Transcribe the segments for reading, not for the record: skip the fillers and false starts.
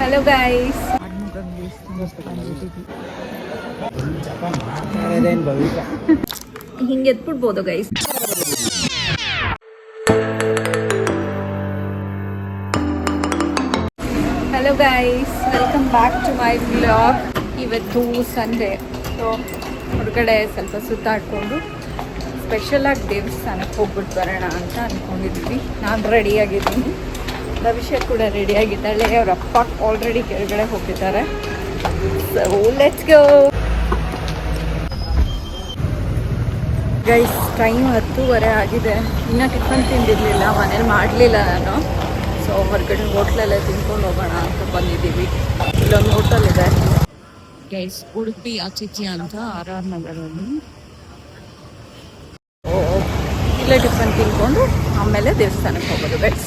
Hello guys, ಹಿಂಗೆ ಎತ್ಬಿಡ್ಬೋದು guys. Hello guys, welcome back to my vlog. ಇವತ್ತು Sunday, so ಹೊರಗಡೆ ಸ್ವಲ್ಪ ಸುತ್ತಾಡ್ಕೊಂಡು ಸ್ಪೆಷಲಾಗಿ ದೇವಸ್ಥಾನಕ್ಕೆ ಹೋಗ್ಬಿಟ್ಟು ಬರೋಣ ಅಂತ ಅಂದ್ಕೊಂಡಿದ್ದೀವಿ. ನಾನು ರೆಡಿಯಾಗಿದ್ದೀನಿ, ಭವಿಷ್ಯ ಕೂಡ ರೆಡಿಯಾಗಿದ್ದಾಳೆ. ಅವ್ರ ಅಪ್ಪ ಆಲ್ರೆಡಿ ಕೆಳಗಡೆ ಹೋಗಿದ್ದಾರೆ. So let's go guys. Time 10:30 ಆಗಿದೆ. ಇನ್ನೂ ಟಿಫನ್ ತಿಂದಿರಲಿಲ್ಲ, ಮನೇಲಿ ಮಾಡಲಿಲ್ಲ ನಾನು. ಸೊ ಹೊರಗಡೆ ಹೋಟ್ಲಲ್ಲೇ ತಿನ್ಕೊಂಡು ಹೋಗೋಣ ಅಂತ ಬಂದಿದ್ದೀವಿ. ಇಲ್ಲೊಂದು ಹೋಟೆಲ್ ಇದೆ ಗೈಸ್, ಉಡುಪಿ ಆತಿಥ್ಯ ಅಂತ RR ನಗರಲ್ಲಿ. ಇಲ್ಲೇ ಟಿಫನ್ ತಿನ್ಕೊಂಡು ಆಮೇಲೆ ದೇವಸ್ಥಾನಕ್ಕೆ ಹೋಗೋದು ಗೈಸ್.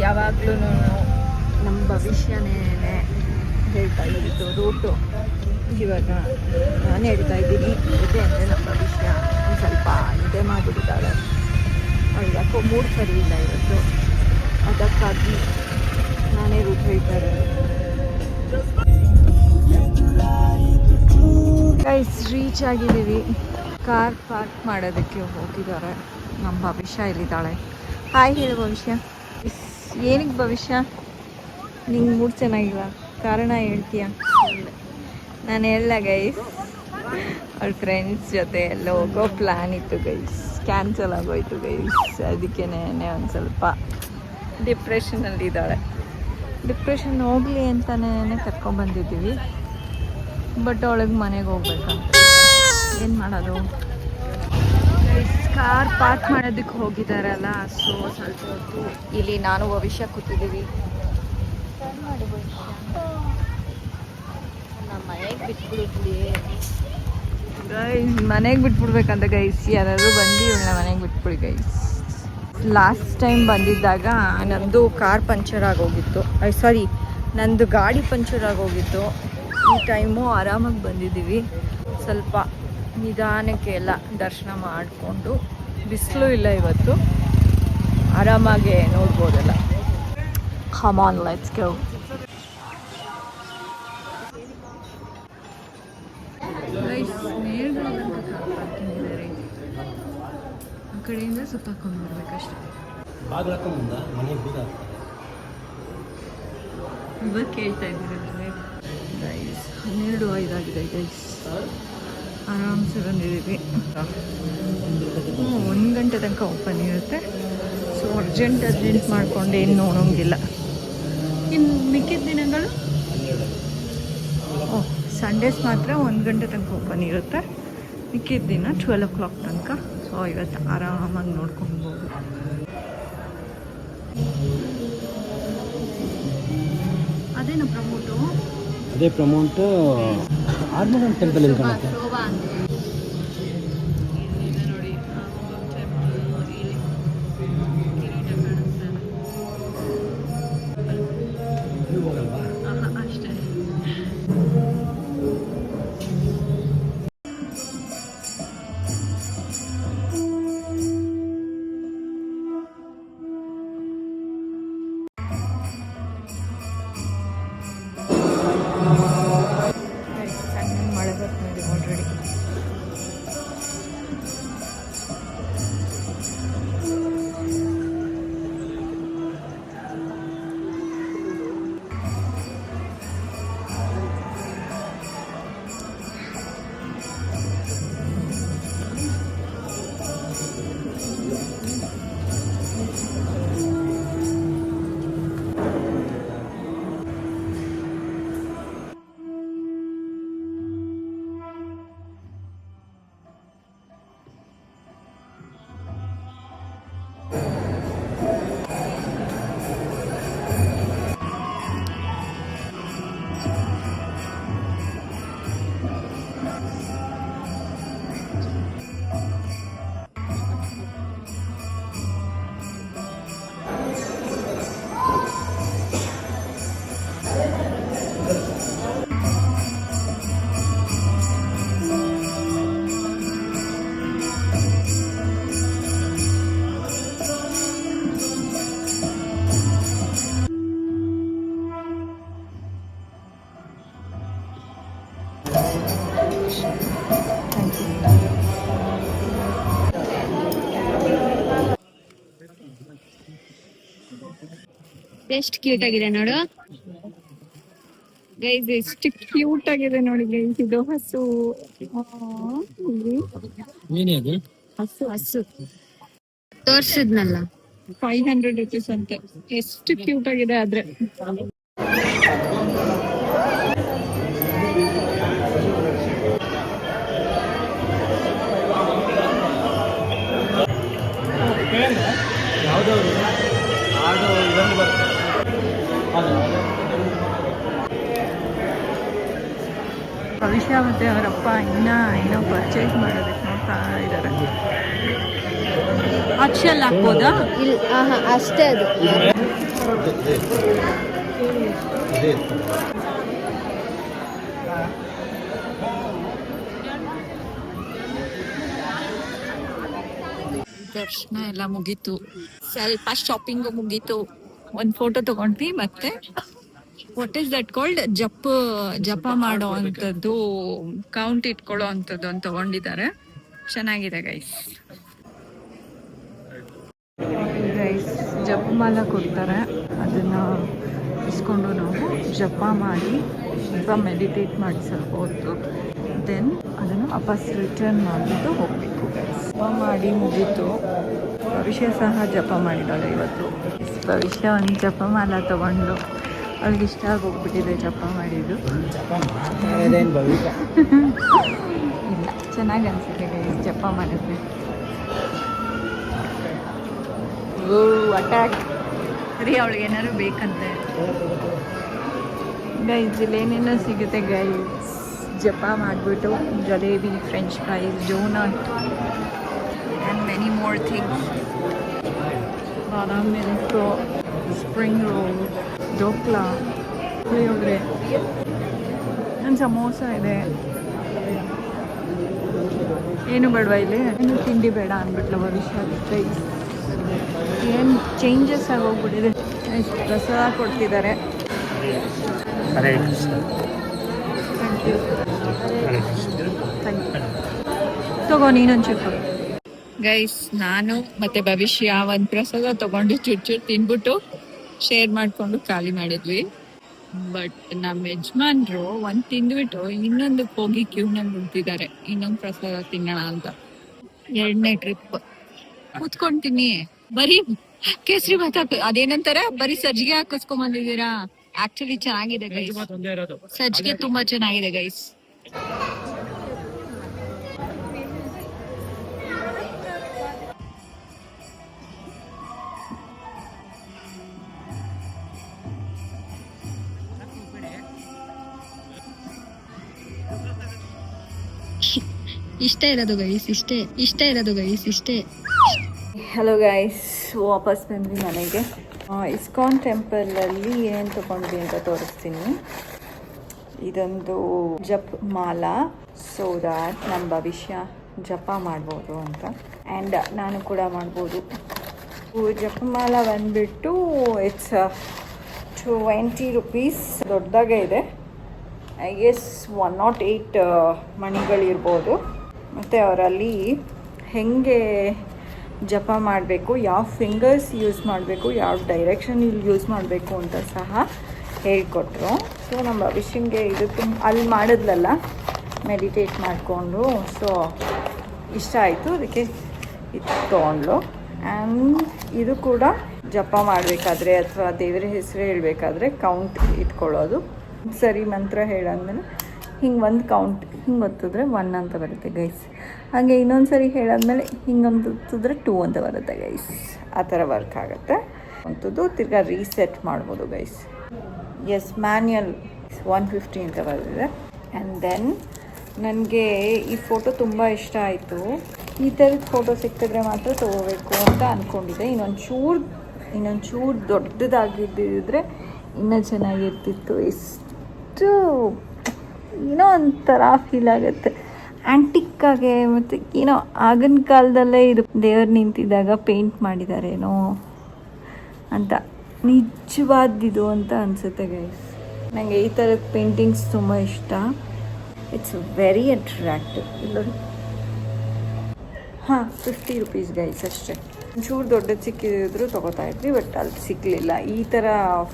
ಯಾವಾಗಲೂ ನಮ್ಮ ಭವಿಷ್ಯನೇ ಹೇಳ್ತಾ ಇದ್ದಿದ್ದು ರೂಟು. ಇವಾಗ ನಾನು ಹೇಳ್ತಾ ಇದ್ದೀನಿ ಇದೆ ಅಂದರೆ ನಮ್ಮ ಭವಿಷ್ಯ ಒಂದು ಸ್ವಲ್ಪ ನಿದ್ದೆ ಮಾಡಿಬಿಟ್ಟಿದ್ದಾಳೆ. ಅವ್ಳು ಯಾಕೋ ಮೂಡ್ ಸರಿ ಇಲ್ಲ ಇವತ್ತು, ಅದಕ್ಕಾಗಿ ನಾನೇ ರೂಟ್ ಹೇಳ್ತಾರೆ. ಗೈಸ್, ರೀಚ್ ಆಗಿದ್ದೀವಿ. ಕಾರ್ ಪಾರ್ಕ್ ಮಾಡೋದಕ್ಕೆ ಹೋಗಿದ್ದಾರೆ. ನಮ್ಮ ಭವಿಷ್ಯ ಇಲ್ಲಿದ್ದಾಳೆ. ಹಾಯ್ ಹೇಳು ಭವಿಷ್ಯ. ಏನಕ್ಕೆ ಭವಿಷ್ಯ, ನಿಂಗೆ ಮೂಡ್ ಚೆನ್ನಾಗಿಲ್ಲ, ಕಾರಣ ಹೇಳ್ತೀಯ? ನಾನು ಹೇಳ ಗೈಸ್, ಅವ್ರ ಫ್ರೆಂಡ್ಸ್ ಜೊತೆ ಎಲ್ಲ ಹೋಗೋ ಪ್ಲ್ಯಾನ್ ಇತ್ತು ಗೈಸ್, ಕ್ಯಾನ್ಸಲ್ ಆಗೋಯ್ತು ಗೈಸ್. ಅದಕ್ಕೇನೆ ಒಂದು ಸ್ವಲ್ಪ ಡಿಪ್ರೆಷನಲ್ಲಿದ್ದಾಳೆ. ಡಿಪ್ರೆಷನ್ ಹೋಗಲಿ ಅಂತಲೇ ಕರ್ಕೊಂಡ್ಬಂದಿದ್ದೀವಿ. ಬಟ್ ಅವಳಿಗೆ ಮನೆಗೆ ಹೋಗ್ಬೇಕಂತ ಏನು ಮಾಡೋದು. ಕಾರ್ ಪಾರ್ಕ್ ಮಾಡೋದಕ್ಕೆ ಹೋಗಿದ್ದಾರಲ್ಲ, ಸೊ ಸ್ವಲ್ಪ ಹೊತ್ತು ಇಲ್ಲಿ ನಾನು ಭವಿಷ್ಯ ಕೂತಿದ್ದೀವಿ. ನಮ್ಮ ಮನೆಗೆ ಬಿಟ್ಬಿಡ್ಲಿ ಗೈಸ್, ಮನೆಗೆ ಬಿಟ್ಬಿಡ್ಬೇಕಂತ ಗೈಸ್. ಯಾರಾದರೂ ಬಂದು ಇವಳನ್ನ ಮನೆಗೆ ಬಿಟ್ಬಿಡಿ ಗೈಸ್. ಲಾಸ್ಟ್ ಟೈಮ್ ಬಂದಿದ್ದಾಗ ನಂದು ಕಾರ್ ಪಂಚರ್ ಆಗೋಗಿತ್ತು, ಸಾರಿ ನಂದು ಗಾಡಿ ಪಂಚರ್ ಆಗೋಗಿತ್ತು. ಈ ಟೈಮು ಆರಾಮಾಗಿ ಬಂದಿದ್ದೀವಿ. ಸ್ವಲ್ಪ ನಿಧಾನಕ್ಕೆ ಎಲ್ಲ ದರ್ಶನ ಮಾಡಿಕೊಂಡು, ಬಿಸಿಲು ಇಲ್ಲ ಇವತ್ತು, ಆರಾಮಾಗಿ ನೋಡ್ಬೋದಲ್ಲ. Come on, let's go. ಆ ಕಡೆಯಿಂದ ಸುತ್ತಾಕೊಂಡು ಬರ್ಬೇಕಷ್ಟೆ. ಇವಾಗ ಕೇಳ್ತಾ ಇದ್ದೀರಿ ಗೈಸ್, 12:05 ಆಗಿದೆ ಗೈಸ್. ಆರಾಮ್ಸೆ ಬಂದಿದ್ದೀವಿ. 1 ಗಂಟೆ ತನಕ ಓಪನ್ ಇರುತ್ತೆ. ಸೊ ಅರ್ಜೆಂಟ್ ಮಾಡ್ಕೊಂಡು ಏನು ನೋಡೋಂಗಿಲ್ಲ. ಇನ್ನು ಮಿಕ್ಕಿದ ದಿನಗಳು ಸಂಡೇಸ್ ಮಾತ್ರ 1 ಗಂಟೆ ತನಕ ಓಪನ್ ಇರುತ್ತೆ. ಮಿಕ್ಕಿದ ದಿನ 12 o'clock ತನಕ. ಸೊ ಇವತ್ತು ಆರಾಮಾಗಿ ನೋಡ್ಕೊಬೋದು. ಅದೇನು ಪ್ರಮೋಟು? ಅದೇ ಪ್ರಮೋಟು ಆರ್ಮೋನ್ ಟೆಂಪಲ್ ಇಲ್ಲಿ ಕಾಣುತ್ತೆ. ಶೋಭಾ ಅಂತ ನೋಡಿ ಅಷ್ಟೇ. ಸಣ್ಣ ಮಳೆ ಬರ್ತಿದೆ ಆಲ್ರೆಡಿ. ಎಷ್ಟು ಕ್ಯೂಟ್ ಆಗಿದೆ ನೋಡು ಗೈಸ್, ಎಷ್ಟು ಕ್ಯೂಟ್ ಆಗಿದೆ ನೋಡಿ ಗೈಸ್. ಇದು ಹಸು. ಹಸು ಹಸು ತೋರ್ಸಿದ್ನಲ್ಲ, 500 rupees ಅಂತೆ. ಎಷ್ಟು ಕ್ಯೂಟ್ ಆಗಿದೆ ಆದ್ರೆ. ಭವಿಷ್ಯ ಮತ್ತೆ ಅವರಪ್ಪ ಏನೋ ಪರ್ಚೇಸ್ ಮಾಡೋದಕ್ಕೆ ನೋಡ್ತಾ ಇದ್ದಾರೆ. ಅಕ್ಷಲ್ ಹಾಕ್ಬೋದಾ? ಅಷ್ಟೇ ಅದು. ದರ್ಶನ ಎಲ್ಲ ಮುಗೀತು, ಸ್ವಲ್ಪ ಶಾಪಿಂಗ್ ಮುಗೀತು, ಒಂದ್ ಫೋಟೋ ತಗೊಂಡ್ವಿ. ಮತ್ತೆ ವಾಟ್ ಈಸ್ ದಟ್ ಕಾಲ್ಡ್, ಜಪ ಮಾಡೋ ಅಂಥದ್ದು, ಕೌಂಟ್ ಇಟ್ಕೊಳ್ಳೋ ಅಂಥದ್ದು ಅಂತ ತಗೊಂಡಿದ್ದಾರೆ. ಚೆನ್ನಾಗಿದೆ ಗೈಸ್. ಜಪಮಾಲ ಕೊಡ್ತಾರೆ, ಅದನ್ನ ಇಸ್ಕೊಂಡು ನಾವು ಜಪ ಮಾಡಿ ಸ್ವಲ್ಪ ಮೆಡಿಟೇಟ್ ಮಾಡಿ ಸ್ವಲ್ಪ ಹೊತ್ತು, ದೆನ್ ಅದನ್ನು ವಾಪಸ್ ರಿಟರ್ನ್ ಮಾಡಿಬಿಟ್ಟು ಹೋಗಬೇಕು ಗೈಸ್. ಜಪ ಮಾಡಿ ಮುಗೀತು. ಭವಿಷ್ಯ ಸಹ ಜಪ ಮಾಡಿದ್ದಾಳೆ ಇವತ್ತು. ಭವಿಷ್ಯ ಒಂದು ಜಪಮಾಲ ತಗೊಂಡು ಅವ್ಳಿಗೆ ಇಷ್ಟ ಆಗೋಗ್ಬಿಟ್ಟಿದೆ ಜಪ ಮಾಡಿದ್ದು. ಇಲ್ಲ, ಚೆನ್ನಾಗಿ ಅನ್ಸುತ್ತೆ ಗೈಸ್ ಜಪ ಮಾಡಿದ್ರೆ. ಅಟ್ಯಾಕ್ ರೀ, ಅವಳಿಗೆ ಏನಾದ್ರು ಬೇಕಂತೆ ಗೈಸ್. ಇಲ್ಲಿ ಏನೇನೋ ಸಿಗುತ್ತೆ ಗೈಸ್. ಜಪ ಮಾಡಿಬಿಟ್ಟು jalebi, French fries, donut and many more things. Badam milk, spring roll, dhokla, puliyogare, ಒಂದು ಸಮೋಸ ಇದೆ. ಏನು ಬೇಡವಾ ಇಲ್ಲಿ? ಏನು ತಿಂಡಿ ಬೇಡ ಅಂದ್ಬಿಟ್ಲು ಭವಿಷ್ಯ. ಗೈಸ್ ಏನು ಚೇಂಜಸ್ ಆಗೋಗ್ಬಿಟ್ಟಿದೆ. ಪ್ರಸಾದ ಕೊಡ್ತಿದ್ದಾರೆ. Thank you. ತಗೋ ನೀನೊಂಚೂರು. ಗೈಸ್, ನಾನು ಮತ್ತೆ ಭವಿಷ್ಯ ಒಂದು ಪ್ರಸಾದ ತಗೊಂಡು ಚೂರು ತಿನ್ಬಿಟ್ಟು ಶೇರ್ ಮಾಡಿಕೊಂಡು ಖಾಲಿ ಮಾಡಿದ್ವಿ. ಬಟ್ ನಮ್ಮ ಯಜಮಾನ್ರು ಒಂದು ತಿಂದ್ಬಿಟ್ಟು ಇನ್ನೊಂದಕ್ಕೆ ಹೋಗಿ ಕ್ಯೂನಲ್ಲಿ ನಿಂತಿದ್ದಾರೆ, ಇನ್ನೊಂದು ಪ್ರಸಾದ ತಿನ್ನೋಣ ಅಂತ. 2ನೇ ಟ್ರಿಪ್ ಕೂತ್ಕೊಂತೀನಿ. ಬರೀ ಕೇಸರಿ ಭಾತ್ ಅದೇನಂತಾರೆ, ಬರೀ ಸಜ್ಜಿಗೆ ಹಾಕಿಸ್ಕೊಂಡ್ ಬಂದಿದ್ದೀರಾ. ಆಕ್ಚುಲಿ ಚೆನ್ನಾಗಿದೆ ಗೈಸ್, ಸಜ್ಜಿಗೆ ತುಂಬಾ ಚೆನ್ನಾಗಿದೆ ಗೈಸ್. ಇಷ್ಟೇ ಇರೋದು ಗೈಸ್ ಇಷ್ಟೇ. ಹಲೋ ಗೈಸ್, ವಾಪಸ್ ಬಂದ್ವಿ ಮನೆಗೆ. ಇಸ್ಕಾನ್ ಟೆಂಪಲಲ್ಲಿ ಏನೇನು ತೊಗೊಂಡ್ವಿ ಅಂತ ತೋರಿಸ್ತೀನಿ. ಇದೊಂದು ಜಪ್ ಮಾಲಾ, ಸೊ ದ್ಯಾಟ್ ನಮ್ಮ ಭವಿಷ್ಯ ಜಪ ಮಾಡ್ಬೋದು ಅಂತ, ಆ್ಯಂಡ್ ನಾನು ಕೂಡ ಮಾಡ್ಬೋದು. ಜಪಮಾಲ ಬಂದುಬಿಟ್ಟು ಇಟ್ಸ್ 20 rupees. ದೊಡ್ಡದಾಗೆ ಇದೆ. I guess 108 ಮಣಿಗಳಿರ್ಬೋದು. ಮತ್ತು ಅವರಲ್ಲಿ ಹೇಗೆ ಜಪ ಮಾಡಬೇಕು, ಯಾವ ಫಿಂಗರ್ಸ್ ಯೂಸ್ ಮಾಡಬೇಕು, ಯಾವ ಡೈರೆಕ್ಷನಲ್ಲಿ ಯೂಸ್ ಮಾಡಬೇಕು ಅಂತ ಸಹ ಹೇಳಿಕೊಟ್ರು. ಸೊ ನಮ್ಮ ಭವಿಷ್ಯಂಗೆ ಇದು ಅಲ್ಲಿ ಮಾಡಿದ್ಲಲ್ಲ ಮೆಡಿಟೇಟ್ ಮಾಡಿಕೊಂಡು, ಸೊ ಇಷ್ಟ ಆಯಿತು, ಅದಕ್ಕೆ ಇದು ತೊಗೊಂಡ್ಲು. ಆ್ಯಂಡ್ ಇದು ಕೂಡ ಜಪ ಮಾಡಬೇಕಾದ್ರೆ ಅಥವಾ ದೇವರ ಹೆಸರು ಹೇಳಬೇಕಾದ್ರೆ ಕೌಂಟ್ ಇಟ್ಕೊಳ್ಳೋದು. ಸರಿ ಮಂತ್ರ ಹೇಳಾದ್ಮೇಲೆ ಹಿಂಗೆ ಒಂದು ಕೌಂಟ್ ಹಿಂಗೆ ಒತ್ತಿದ್ರೆ 1 ಅಂತ ಬರುತ್ತೆ ಗೈಸ್. ಹಾಗೆ ಇನ್ನೊಂದು ಸರಿ ಹೇಳಾದ್ಮೇಲೆ ಹಿಂಗೊಂದು ಒತ್ತಿದ್ರೆ 2 ಅಂತ ಬರುತ್ತೆ ಗೈಸ್. ಆ ಥರ ವರ್ಕ್ ಆಗುತ್ತೆ. ಅಂಥದ್ದು ತಿರ್ಗಾ ರೀಸೆಟ್ ಮಾಡ್ಬೋದು ಗೈಸ್. ಎಸ್, ಮ್ಯಾನ್ಯಲ್ 150 ಅಂತ ಬರೆದಿದೆ. ಆ್ಯಂಡ್ ದೆನ್ ನನಗೆ ಈ ಫೋಟೋ ತುಂಬ ಇಷ್ಟ ಆಯಿತು. ಈ ಥರದ ಫೋಟೋ ಸಿಕ್ಕಿದ್ರೆ ಮಾತ್ರ ತೊಗೋಬೇಕು ಅಂತ ಅಂದ್ಕೊಂಡಿದ್ದೆ. ಇನ್ನೊಂದು ಚೂರು ದೊಡ್ಡದಾಗಿದ್ದಿದ್ರೆ ಇನ್ನೂ ಚೆನ್ನಾಗಿರ್ತಿತ್ತು. ಎಷ್ಟು ಏನೋ ಒಂಥರ ಫೀಲ್ ಆಗುತ್ತೆ, ಆ್ಯಂಟಿಕ್ಕಾಗೆ. ಮತ್ತು ಏನೋ ಆಗಿನ ಕಾಲದಲ್ಲೇ ಇದು ದೇವ್ರು ನಿಂತಿದ್ದಾಗ ಪೇಂಟ್ ಮಾಡಿದಾರೇನೋ ಅಂತ, ನಿಜವಾದಿದು ಅಂತ ಅನಿಸುತ್ತೆ ಗೈಸ್. ನನಗೆ ಈ ಥರದ ಪೇಂಟಿಂಗ್ಸ್ ತುಂಬ ಇಷ್ಟ. It's very attractive. ಇಲ್ಲೋಡಿ, 50 rupees ಗೈಸ್ ಅಷ್ಟೇ. ಒಂಚೂರು ದೊಡ್ಡದು ಸಿಕ್ಕಿದ್ರು ತೊಗೋತಾ ಇದ್ವಿ, ಬಟ್ ಅಲ್ಲಿ ಸಿಗಲಿಲ್ಲ. ಈ ಥರ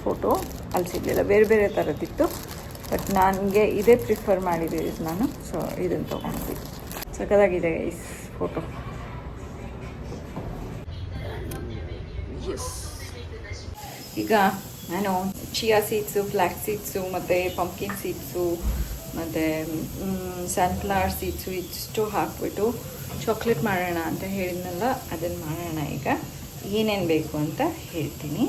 ಫೋಟೋ ಅಲ್ಲಿ ಸಿಗಲಿಲ್ಲ, ಬೇರೆ ಬೇರೆ ಥರದ್ದಿತ್ತು. ಬಟ್ ನನಗೆ ಇದೇ ಪ್ರಿಫರ್ ಮಾಡಿದ್ದೀವಿ ನಾನು, ಸೊ ಇದನ್ನು ತೊಗೊಂಡ್ವಿ. ಸಖತ್ತಾಗಿದೆ ಗೈಸ್ ಫೋಟೋ. ಎಸ್, ಈಗ ನಾನು ಚಿಯಾ ಸೀಡ್ಸು, ಫ್ಲ್ಯಾಕ್ಸ್ ಸೀಡ್ಸು ಮತ್ತು ಪಂಪ್ಕಿನ್ ಸೀಡ್ಸು ಮತ್ತು ಸನ್ಫ್ಲವರ್ ಸೀಡ್ಸು ಇಷ್ಟು ಹಾಕ್ಬಿಟ್ಟು ಚಾಕ್ಲೇಟ್ ಮಾಡೋಣ ಅಂತ ಹೇಳಿದ್ನಲ್ಲ, ಅದನ್ನು ಮಾಡೋಣ. ಈಗ ಏನೇನು ಬೇಕು ಅಂತ ಹೇಳ್ತೀನಿ.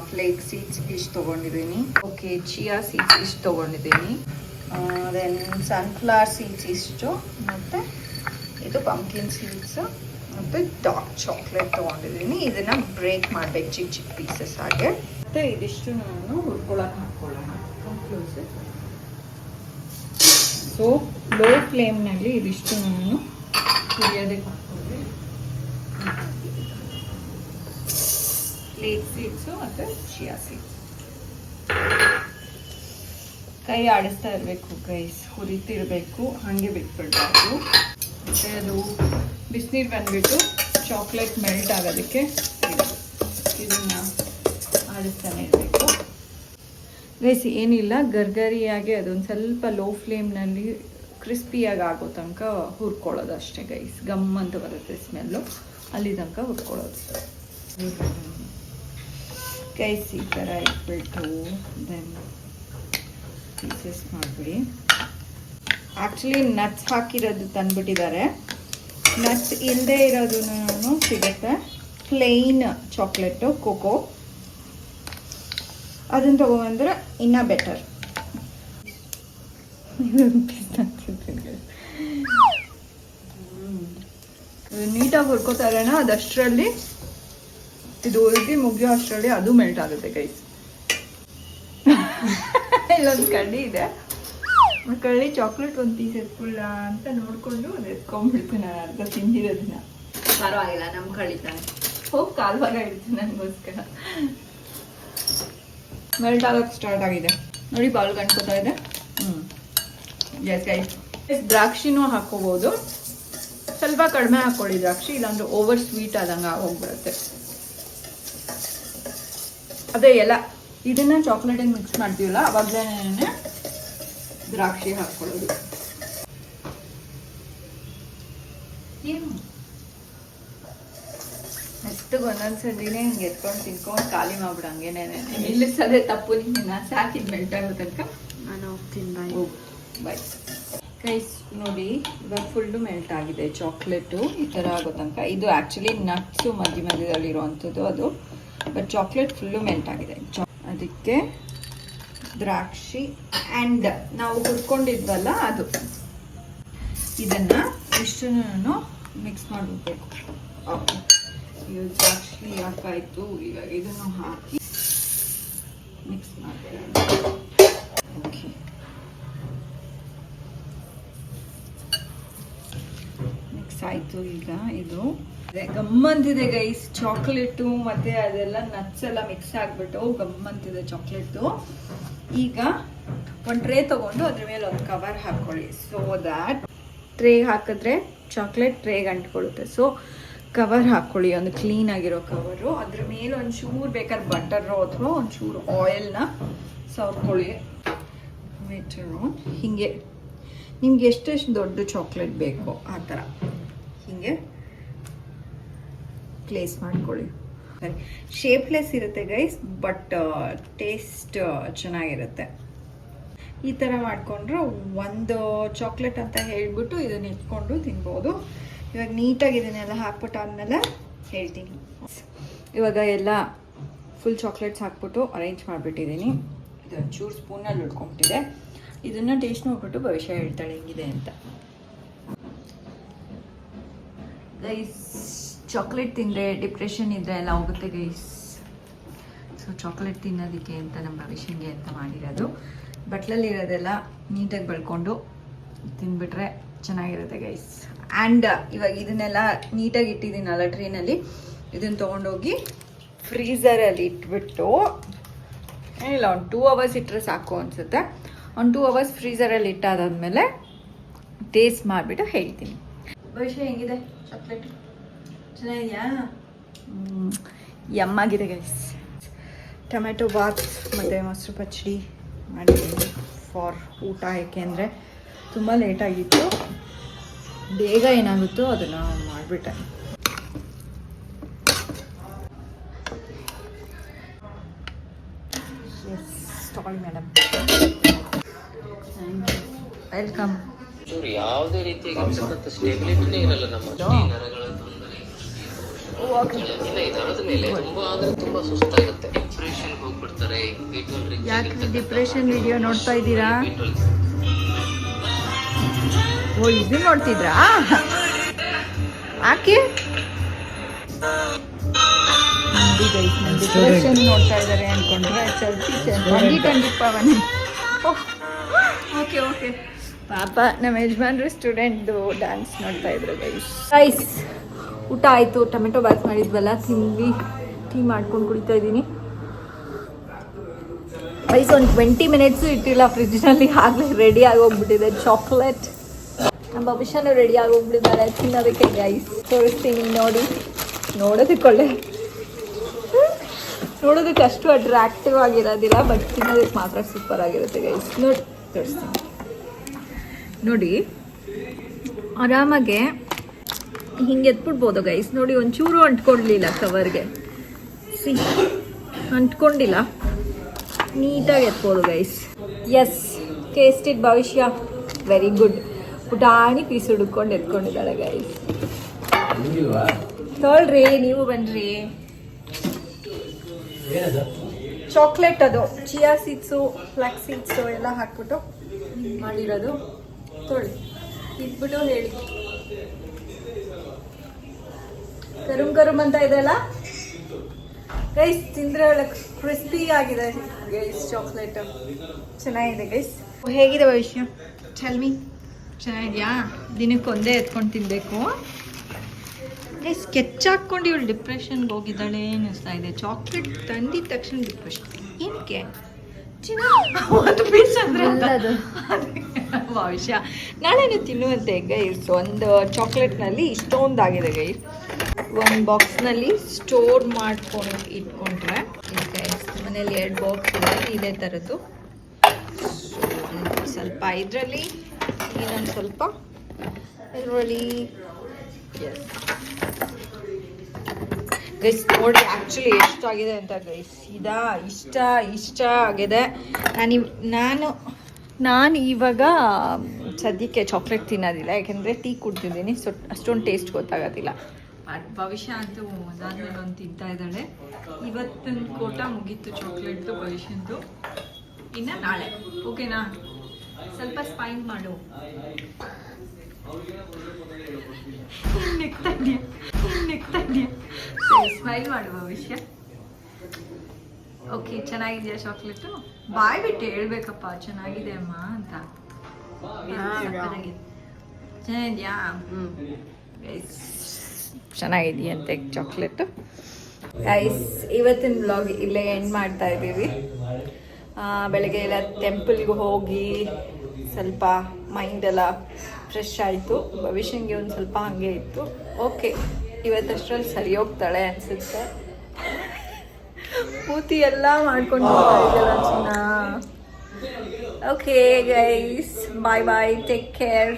ಫ್ಲೇಕ್ ಸೀಡ್ಸ್ ಇಷ್ಟು ತೊಗೊಂಡಿದ್ದೀನಿ. ಓಕೆ, ಚಿಯಾ ಸೀಡ್ಸ್ ಇಷ್ಟು ತೊಗೊಂಡಿದ್ದೀನಿ. ದೆನ್ ಸನ್ಫ್ಲವರ್ ಸೀಡ್ಸ್ ಇಷ್ಟು, ಮತ್ತು ಇದು ಪಂಪ್ಕಿನ್ ಸೀಡ್ಸು ಮತ್ತು ಡಾರ್ಕ್ ಚಾಕ್ಲೇಟ್ ತೊಗೊಂಡಿದ್ದೀನಿ. ಇದನ್ನು ಬ್ರೇಕ್ ಮಾಡಬೇಕು ಚಿಕ್ಕ ಚಿಕ್ಕ ಪೀಸಸ್ ಹಾಗೆ. ಮತ್ತು ಇದಿಷ್ಟು ನಾನು ಹುರ್ಕೊಳಕ್ಕೆ ಹಾಕ್ಕೊಳ್ಳೋಣ. ಸೊ ಲೋ ಫ್ಲೇಮ್ನಲ್ಲಿ ಇದಿಷ್ಟು ನಾನು ಹುರಿಯೋದಕ್ಕೆ ಹಾಕ್ಕೊಂಡೆ. ಫ್ಲೇಕ್ ಸೀಡ್ಸು ಮತ್ತು ಚಿಯಾ ಸೀಡ್ಸ್ ಕೈ ಆಡಿಸ್ತಾ ಇರಬೇಕು ಗೈಸ್, ಹುರಿತಿರಬೇಕು, ಹಾಗೆ ಬಿಟ್ಬಿಡ್ಬಾರ್ದು. ಮತ್ತು ಅದು ಬಿಸಿನೀರು ಬಂದುಬಿಟ್ಟು ಚಾಕ್ಲೇಟ್ ಮೆಲ್ಟ್ ಆಗೋದಕ್ಕೆ ಇದನ್ನು ಆಡಿಸ್ತಾನೆ ಇರಬೇಕು ಗೈಸ್. ಏನಿಲ್ಲ, ಗರ್ಗರಿಯಾಗಿ ಅದೊಂದು ಸ್ವಲ್ಪ ಲೋ ಫ್ಲೇಮ್ನಲ್ಲಿ ಕ್ರಿಸ್ಪಿಯಾಗಿ ಆಗೋ ತನಕ ಹುರ್ಕೊಳ್ಳೋದು ಅಷ್ಟೇ ಗೈಸ್. ಗಮ್ ಅಂತ ಬರುತ್ತೆ ಸ್ಮೆಲ್ಲು, ಅಲ್ಲಿ ತನಕ ಹುರ್ಕೊಳ್ಳೋದು ಗೈಸ್. ಈ ಥರ ಇಟ್ಬಿಟ್ಟು ದೆನ್ ಪೀಸಸ್ ಮಾಡಿಬಿಡಿ. ಆ್ಯಕ್ಚುಲಿ ನಟ್ಸ್ ಹಾಕಿರೋದು ತಂದುಬಿಟ್ಟಿದ್ದಾರೆ. ನಟ್ಸ್ ಇಲ್ಲದೆ ಇರೋದನ್ನು ಸಿಗುತ್ತೆ, ಪ್ಲೇನ್ ಚಾಕ್ಲೇಟು ಕೋಕೋ, ಅದನ್ನು ತೊಗೊಬಂದ್ರೆ ಇನ್ನೂ ಬೆಟರ್. ನೀಟಾಗಿ ಹುರ್ಕೋತಾ ಇರೋಣ. ಅದಷ್ಟರಲ್ಲಿ ಇದು ಹುರಿದು ಮುಗಿಯೋ ಅಷ್ಟರಲ್ಲಿ ಅದು ಮೆಲ್ಟ್ ಆಗುತ್ತೆ ಗೈಸ್. ಇಲ್ಲೊಂದು ಕಡ್ಡಿ ಇದೆ, ಕಳ್ಳಿ ಚಾಕ್ಲೇಟ್ ಒಂದು ಪೀಸ್ ಎತ್ಕೊಳ್ಳ ಅಂತ ನೋಡಿಕೊಂಡು ಅದು ಎತ್ಕೊಂಡ್ಬಿಡ್ತೀನಿ. ನಾನು ಅರ್ಧ ತಿಂದಿರೋದನ್ನ. ಪರವಾಗಿಲ್ಲ, ನಮ್ಮ ಕಳಿತಾನೆ ಹೋಗಿ ಕಾಲ್ವಾಗ ಇಡ್ತೀನಿ ನನಗೋಸ್ಕರ. ಮೆಲ್ಟ್ ಆಗೋಕ್ಕೆ ಸ್ಟಾರ್ಟ್ ಆಗಿದೆ ನೋಡಿ, ಬಾಲ್ ಕಾಣ್ಕೋತಾ ಇದೆ. ಎಸ್ ಗೈಸ್, ದ್ರಾಕ್ಷಿನೂ ಹಾಕ್ಕೋಬೋದು. ಸ್ವಲ್ಪ ಕಡಿಮೆ ಹಾಕ್ಕೊಳ್ಳಿ ದ್ರಾಕ್ಷಿ, ಇಲ್ಲಾಂದ್ರೆ ಓವರ್ ಸ್ವೀಟ್ ಆದಂಗೆ ಹೋಗ್ಬಿಡುತ್ತೆ. ಅದೇ ಎಲ್ಲ ಇದನ್ನು ಚಾಕ್ಲೇಟಿಗೆ ಮಿಕ್ಸ್ ಮಾಡ್ತೀವಲ್ಲ, ಅವಾಗಲೇ ದ್ರಾಕ್ಷಿ ಹಾಕ್ಕೊಳ್ಳೋದು. ಏನು ಮೆತ್ತಗೆ ಒಂದೊಂದ್ಸರಿನೇ ಹಿಂಗೆ ಎತ್ಕೊಂಡು ತಿನ್ಕೊಂಡು ಖಾಲಿ ಮಾಡ್ಬಿಡಂಗೇನೆ. ನಿಲ್ಲಿಸೋದೇ ತಪ್ಪು. ನಿನ್ನ ಸಾಕಿದ್ ಮೆಲ್ಟ್ ಆಗೋ ತನಕ ನಾನು ಹೋಗ್ತೀನಿ. Bye guys. ನೋಡಿ ಇವಾಗ ಫುಲ್ಲು ಮೆಲ್ಟ್ ಆಗಿದೆ ಚಾಕ್ಲೇಟು, ಈ ಥರ ಆಗೋ ತನಕ. ಇದು ಆ್ಯಕ್ಚುಲಿ ನಟ್ಸು ಮಧ್ಯದಲ್ಲಿರುವಂಥದ್ದು ಅದು, ಬಟ್ ಚಾಕ್ಲೇಟ್ ಫುಲ್ಲು ಮೆಲ್ಟ್ ಆಗಿದೆ. ಅದಕ್ಕೆ ದ್ರಾಕ್ಷಿ ಆ್ಯಂಡ್ ನಾವು ಹುರ್ಕೊಂಡಿದ್ವಲ್ಲ ಅದು, ಇದನ್ನು ಇಷ್ಟನ್ನು ಮಿಕ್ಸ್ ಮಾಡಬೇಕು. ಓಕೆ, ಇದು ಜಾಸ್ತಿ ಹಾಕಾಯಿತು. ಇವಾಗ ಇದನ್ನು ಹಾಕಿ ಮಿಕ್ಸ್ ಮಾಡಬೇಕು. ಓಕೆ, ಮಿಕ್ಸ್ ಆಯಿತು. ಈಗ ಇದು ಗಮ್ಮಂತಿದೆ ಗೈಸ್, ಚಾಕ್ಲೇಟು ಮತ್ತು ಅದೆಲ್ಲ ನಟ್ಸ್ ಎಲ್ಲ ಮಿಕ್ಸ್ ಆಗಿಬಿಟ್ಟು ಗಮ್ಮಂತಿದೆ ಚಾಕ್ಲೇಟು. ಈಗ ಒಂದು ಟ್ರೇ ತೊಗೊಂಡು ಅದ್ರ ಮೇಲೆ ಒಂದು ಕವರ್ ಹಾಕ್ಕೊಳ್ಳಿ. ಸೊ ದ್ಯಾಟ್ ಟ್ರೇಗೆ ಹಾಕಿದ್ರೆ ಚಾಕ್ಲೇಟ್ ಟ್ರೇಗೆ ಅಂಟ್ಕೊಳ್ಳುತ್ತೆ. ಸೊ ಕವರ್ ಹಾಕ್ಕೊಳ್ಳಿ, ಒಂದು ಕ್ಲೀನಾಗಿರೋ ಕವರು. ಅದ್ರ ಮೇಲೆ ಒಂಚೂರು ಬೇಕಾದ್ರೆ ಬಟರು ಅಥವಾ ಒಂಚೂರು ಆಯಿಲ್ನ ಸವರ್ಕೊಳ್ಳಿ. ಹೀಗೆ ನಿಮ್ಗೆ ಎಷ್ಟೆಷ್ಟು ದೊಡ್ಡ ಚಾಕ್ಲೇಟ್ ಬೇಕೋ ಆ ಥರ ಹೀಗೆ ಪ್ಲೇಸ್ ಮಾಡ್ಕೊಳ್ಳಿ. ಸರಿ, ಶೇಪ್ಲೆಸ್ ಇರುತ್ತೆ ಗೈಸ್, ಬಟ್ ಟೇಸ್ಟ್ ಚೆನ್ನಾಗಿರುತ್ತೆ. ಈ ಥರ ಮಾಡಿಕೊಂಡ್ರೆ ಒಂದು ಚಾಕ್ಲೇಟ್ ಅಂತ ಹೇಳಿಬಿಟ್ಟು ಇದನ್ನ ಇಟ್ಕೊಂಡು ತಿನ್ಬೋದು. ಇವಾಗ ನೀಟಾಗಿ ಇದನ್ನೆಲ್ಲ ಹಾಕ್ಬಿಟ್ಟು ಆದಮೇಲೆ ಹೇಳ್ತೀನಿ. ಇವಾಗ ಎಲ್ಲ ಫುಲ್ ಚಾಕ್ಲೇಟ್ಸ್ ಹಾಕ್ಬಿಟ್ಟು ಅರೇಂಜ್ ಮಾಡಿಬಿಟ್ಟಿದ್ದೀನಿ. ಇದು ಒಂಚೂರು ಸ್ಪೂನಲ್ಲಿ ಉಳ್ಕೊಂಬಿಟ್ಟಿದೆ. ಇದನ್ನು ಟೇಸ್ಟ್ ನೋಡ್ಬಿಟ್ಟು ಭವಿಷ್ಯ ಹೇಳ್ತಾಳೆ ಹೆಂಗಿದೆ ಅಂತ. ಗೈಸ್, ಚಾಕ್ಲೇಟ್ ತಿಂದರೆ ಡಿಪ್ರೆಷನ್ ಇದ್ದರೆ ಎಲ್ಲ ಹೋಗುತ್ತೆ ಗೈಸ್. ಸೊ ಚಾಕ್ಲೇಟ್ ತಿನ್ನೋದಕ್ಕೆ ಅಂತ ನಮ್ಮ ಭವಿಷ್ಯಂಗೆ ಅಂತ ಮಾಡಿರೋದು. ಬಟ್ಲಲ್ಲಿರೋದೆಲ್ಲ ನೀಟಾಗಿ ಬೆಳ್ಕೊಂಡು ತಿಂದ್ಬಿಟ್ರೆ ಚೆನ್ನಾಗಿರುತ್ತೆ ಗೈಸ್. ಆ್ಯಂಡ್ ಇವಾಗ ಇದನ್ನೆಲ್ಲ ನೀಟಾಗಿ ಇಟ್ಟಿದ್ದೀನಲ್ಲ ಟ್ರೇನಲ್ಲಿ, ಇದನ್ನು ತೊಗೊಂಡೋಗಿ ಫ್ರೀಝರಲ್ಲಿ ಇಟ್ಬಿಟ್ಟು ಇಲ್ಲ ಒಂದು 2 hours ಇಟ್ಟರೆ ಸಾಕು ಅನಿಸುತ್ತೆ. ಒಂದು 2 hours ಫ್ರೀಝರಲ್ಲಿ ಇಟ್ಟಾದಾದ್ಮೇಲೆ ಟೇಸ್ಟ್ ಮಾಡಿಬಿಟ್ಟು ಹೇಳ್ತೀನಿ. ಭವಿಷ್ಯ ಹೆಂಗಿದೆ ಚಾಕ್ಲೇಟ್? ಚೆನ್ನಾಗಿದೆಯಾ? ಯಮ್ಮಾಗಿದೆ ಗೈಸ್. ಟೊಮೆಟೊ ಬಾತ್ ಮತ್ತು ಮೊಸರು ಪಚ್ಚಡಿ ಮಾಡಿದ್ದೀನಿ ಫಾರ್ ಊಟ. ಏಕೆಂದರೆ ತುಂಬ ಲೇಟಾಗಿತ್ತು, ಬೇಗ ಏನಾಗುತ್ತೋ ಅದನ್ನು ಮಾಡಿಬಿಟ್ಟೆ. ಎಸ್, ತಗೊಳ್ಳಿ ಮೇಡಮ್. Thank you, welcome. ಯಾವುದೇ ರೀತಿಯಾಗಿರ್ತಕ್ಕಂಥ ಸ್ಟೆಬಿಲಿಟಿನೇ ಇರಲ್ಲ ನಮ್ಮ ನರಗಳ ತೊಂದರೆ. ಇದಾದ ಮೇಲೆ ತುಂಬಾ ಅಂದ್ರೆ ತುಂಬಾ ಸುಸ್ತಾಗುತ್ತೆ, ಡಿಪ್ರೆಷನ್ ಹೋಗ್ಬಿಡ್ತಾರೆ. ಯಾಕೆ ಡಿಪ್ರೆಷನ್ ವಿಡಿಯೋ ನೋಡ್ತಾ ಇದ್ದೀರಾ? ಓ, ಇದು ನೋಡ್ತಿದ್ರಾ? ಯಾಕೆ ಡಿಪ್ರೆಷನ್ ನೋಡ್ತಾ ಇದ್ದಾರೆ ಅನ್ಕೊಂಡ್ರೆ ಖಂಡಿತ ಬನ್ನಿ. ಓಕೆ ಓಕೆ, ಪಾಪ ನಮ್ಮ ಯಜಮಾನ್ರು ಸ್ಟೂಡೆಂಟ್ದು ಡ್ಯಾನ್ಸ್ ನೋಡ್ತಾ ಇದ್ರು ಗೈಸ್. ಊಟ ಆಯಿತು, ಟೊಮೆಟೊ ಬಾತ್ ಮಾಡಿದ್ವಲ್ಲ, ತಿಂದ್ವಿ. ಟೀ ಮಾಡ್ಕೊಂಡು ಕುಡಿತಾ ಇದ್ದೀನಿ ಗೈಸ್. ಒಂದು 20 minutes ಇಟ್ಟಿಲ್ಲ ಫ್ರಿಜ್ನಲ್ಲಿ, ಆಗಲೇ ರೆಡಿ ಆಗೋಗ್ಬಿಟ್ಟಿದೆ ಚಾಕ್ಲೇಟ್. ನಮ್ಮ ಭವಿಷ್ಯನೂ ರೆಡಿ ಆಗೋಗ್ಬಿಟ್ಟಿದ್ದಾರೆ ತಿನ್ನೋದಕ್ಕೆ ಗೈಸ್. ತೋರಿಸ್ತೀನಿ ನೋಡಿ. ನೋಡೋದಕ್ಕೆ ಅಷ್ಟು ಅಟ್ರಾಕ್ಟಿವ್ ಆಗಿರೋದಿಲ್ಲ, ಬಟ್ ತಿನ್ನೋದಕ್ಕೆ ಮಾತ್ರ ಸೂಪರ್ ಆಗಿರುತ್ತೆ ಗೈಸ್. ನೋಡಿ ತೋರಿಸ್ತೀನಿ ನೋಡಿ. ಆರಾಮಾಗೆ ಹಿಂಗೆ ಎತ್ಬಿಡ್ಬೋದು ಗೈಸ್. ನೋಡಿ, ಒಂಚೂರು ಅಂಟ್ಕೊಡ್ಲಿಲ್ಲ ಕವರ್ಗೆ. ಸಿ, ಅಂಟ್ಕೊಂಡಿಲ್ಲ, ನೀಟಾಗಿ ಎತ್ಬೋದು ಗೈಸ್. ಎಸ್, ಟೇಸ್ಟಿಡ್ ಭವಿಷ್ಯ ವೆರಿ ಗುಡ್. ಪುಟಾಣಿ ಪೀಸ್ ಹುಡ್ಕೊಂಡು ಎತ್ಕೊಂಡಿದ್ದಾಳೆ ಗೈಸ್. ತೊಳ್ರಿ, ನೀವು ಬನ್ನಿರಿ. ಚಾಕ್ಲೇಟ್ ಅದು ಚಿಯಾ ಸೀಡ್ಸು, ಫ್ಲಾಕ್ಸ್ ಸೀಡ್ಸು ಎಲ್ಲ ಹಾಕ್ಬಿಟ್ಟು ಮಾಡಿರೋದು. ತೊಳಿ ಇಟ್ಬಿಟ್ಟು ಹೇಳಿ. ಕರುಮ್ ಅಂತ ಇದೆಲ್ಲ ಗೈಸ್. ತಿಂದ್ರೆ ಒಳ್ಳೆ ಕ್ರಿಸ್ಪಿ ಆಗಿದೆ ಗೈಸ್ ಚಾಕ್ಲೇಟ್. ಚೆನ್ನಾಗಿದೆ ಗೈಸ್. ಹೇಗಿದೆ ಭವಿಷ್ಯ? ಟೆಲ್ ಚೆನ್ನಾಗಿದೆಯಾ? ದಿನಕ್ಕೊಂದೇ ಎತ್ಕೊಂಡು ತಿನ್ನಬೇಕು ಗೈಸ್. ಸ್ಕೆಚ್ ಹಾಕ್ಕೊಂಡು ಇವಳು ಡಿಪ್ರೆಷನ್ಗೆ ಹೋಗಿದ್ದಾಳೆ ಅನ್ನಿಸ್ತಾ ಇದೆ. ಚಾಕ್ಲೇಟ್ ತಂದಿದ ತಕ್ಷಣ ಡಿಪ್ರೆಷನ್ ಏನಕ್ಕೆ? ಒಂದು ಪೀಸ್ ಅಂದರೆ ಭವಿಷ್ಯ ನಾಳೆನೂ ತಿನ್ನುವಂತೆ ಗೈಸ್. ಒಂದು ಚಾಕ್ಲೇಟ್ನಲ್ಲಿ ಇಷ್ಟೊಂದಾಗಿದೆ ಗೈಸ್. ಒಂದು ಬಾಕ್ಸ್ನಲ್ಲಿ ಸ್ಟೋರ್ ಮಾಡ್ಕೊಂಡು ಇಟ್ಕೊಂಡ್ರೆ ಗೈಸ್, ಮನೇಲಿ 2 ಬಾಕ್ಸ್ ಇದೆ ಇದೇ ಥರದ್ದು. ಸ್ವಲ್ಪ ಇದರಲ್ಲಿ, ಇನ್ನೊಂದು ಸ್ವಲ್ಪ ಇದರಲ್ಲಿ. ಎಸ್ ಗೈಸ್, ನೋಡಿ ಆ್ಯಕ್ಚುಲಿ ಎಷ್ಟಾಗಿದೆ ಅಂತ ಗೈಸ್. ಇಷ್ಟ ಆಗಿದೆ. ನಾನು ಇವಾಗ ಸದ್ಯಕ್ಕೆ ಚಾಕ್ಲೇಟ್ ತಿನ್ನೋದಿಲ್ಲ, ಯಾಕೆಂದರೆ ಟೀ ಕುಡ್ತಿದ್ದೀನಿ. ಸೊ ಅಷ್ಟೊಂದು ಟೇಸ್ಟ್ ಗೊತ್ತಾಗೋದಿಲ್ಲ. ಬಟ್ ಭವಿಷ್ಯ ಅಂತೂ ಅದಾದ್ಮೇಲೆ ಒಂದು ತಿಂತಾ ಇದ್ದಾಳೆ. ಇವತ್ತಿನ ಕೋಟ ಮುಗೀತು ಚಾಕ್ಲೇಟ್ದು ಭವಿಷ್ಯಂದು. ಇನ್ನು ನಾಳೆ ಓಕೆನಾ? ಸ್ವಲ್ಪ ಸ್ಪೈನ್ ಮಾಡು. ಸ್ಮೈಲ್ ಮಾಡು ಭವಿಷ್ಯ. ಓಕೆ, ಚೆನ್ನಾಗಿದೆಯಾ ಚಾಕ್ಲೇಟು? ಬಾಯ್ ಬಿಟ್ಟು ಹೇಳ್ಬೇಕಪ್ಪ ಚೆನ್ನಾಗಿದೆ ಅಮ್ಮ ಅಂತ. ಚೆನ್ನಾಗಿದ್ಯಾ? ಚೆನ್ನಾಗಿದೆಯಂತೆ ಚಾಕ್ಲೇಟು. ಗೈಸ್, ಇವತ್ತಿನ ವ್ಲಾಗ್ ಇಲ್ಲೇ ಎಂಡ್ ಮಾಡ್ತಾ ಇದ್ದೀವಿ. ಬೆಳಗ್ಗೆ ಎಲ್ಲ ಟೆಂಪಲ್ಗೆ ಹೋಗಿ ಸ್ವಲ್ಪ ಮೈಂಡೆಲ್ಲ ಫ್ರೆಶ್ ಆಯಿತು. ಭವಿಷ್ಯಂಗೆ ಒಂದು ಸ್ವಲ್ಪ ಹಾಗೆ ಇತ್ತು. ಓಕೆ, ಇವತ್ತಷ್ಟರಲ್ಲಿ ಸರಿ ಹೋಗ್ತಾಳೆ ಅನಿಸುತ್ತೆ. ಮೂತಿ ಎಲ್ಲ ಮಾಡ್ಕೊಂಡು ಹೋಗ್ತಾ ಇದೆಯಲ್ಲ ಚಿನ್ನ. ಓಕೆ ಗೈಸ್, ಬಾಯ್ ಬಾಯ್, ಟೇಕ್ ಕೇರ್.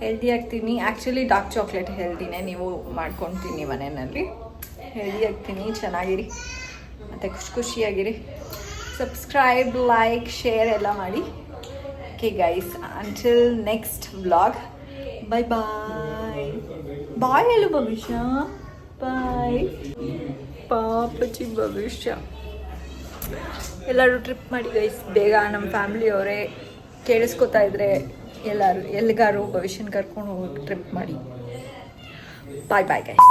ಹೆಲ್ದಿ ಆಗ್ತೀನಿ. ಆ್ಯಕ್ಚುಲಿ ಡಾರ್ಕ್ ಚಾಕ್ಲೇಟ್ ಹೆಲ್ದಿನೇ, ನೀವು ಮಾಡ್ಕೊತೀನಿ ಮನೆಯಲ್ಲಿ. ಹೆಲ್ದಿ ಆಗ್ತೀನಿ, ಚೆನ್ನಾಗಿರಿ ಮತ್ತು ಖುಷಿಯಾಗಿರಿ. ಸಬ್ಸ್ಕ್ರೈಬ್, ಲೈಕ್, ಶೇರ್ ಎಲ್ಲ ಮಾಡಿ. Okay guys, until next vlog, bye bye. Bye ಹೇಳು ಭವಿಷ್ಯ, ಬಾಯ್. ಪಾಪಚಿ ಭವಿಷ್ಯ. ಎಲ್ಲರೂ ಟ್ರಿಪ್ ಮಾಡಿ ಗೈಸ್ ಬೇಗ. ನಮ್ಮ ಫ್ಯಾಮಿಲಿಯವರೇ ಕೇಳಿಸ್ಕೊತಾ ಇದ್ರೆ ಎಲ್ಲರೂ ಎಲ್ಲಿಗಾರು ಭವಿಷ್ಯನ ಕರ್ಕೊಂಡು ಹೋಗಿ ಟ್ರಿಪ್ ಮಾಡಿ. ಬಾಯ್ ಬಾಯ್ ಗೈಸ್.